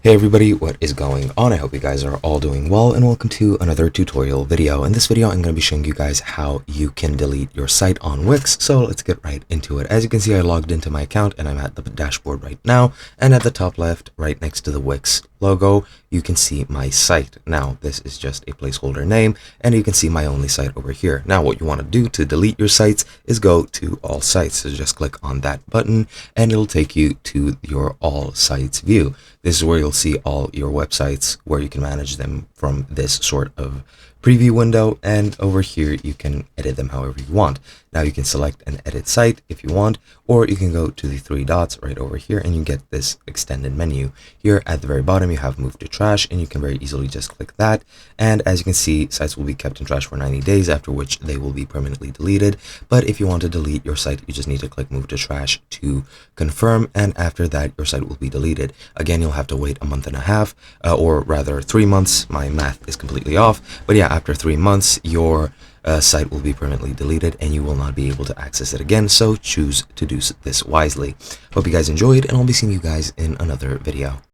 Hey everybody, what is going on? I hope you guys are all doing well and welcome to another tutorial video. In this video, I'm going to be showing you guys how you can delete your site on Wix. So let's get right into it. As you can see, I logged into my account and I'm at the dashboard right now. And at the top left, right next to the Wix logo, you can see my site. Now, this is just a placeholder name and you can see my only site over here. Now, what you want to do to delete your sites is go to all sites. So just click on that button and it'll take you to your all sites view. This is where you'll see all your websites where you can manage them from this sort of preview window, and over here you can edit them however you want. Now you can select an edit site if you want, or you can go to the three dots right over here and you get this extended menu. Here at the very bottom you have move to trash and you can very easily just click that, and as you can see, sites will be kept in trash for 90 days, after which they will be permanently deleted. But if you want to delete your site, you just need to click move to trash to confirm, and after that your site will be deleted. Again, you'll have to wait a month and a half, or rather 3 months. My math is completely off, but yeah, after 3 months your site will be permanently deleted and you will not be able to access it again. So choose to do this wisely. Hope you guys enjoyed, and I'll be seeing you guys in another video.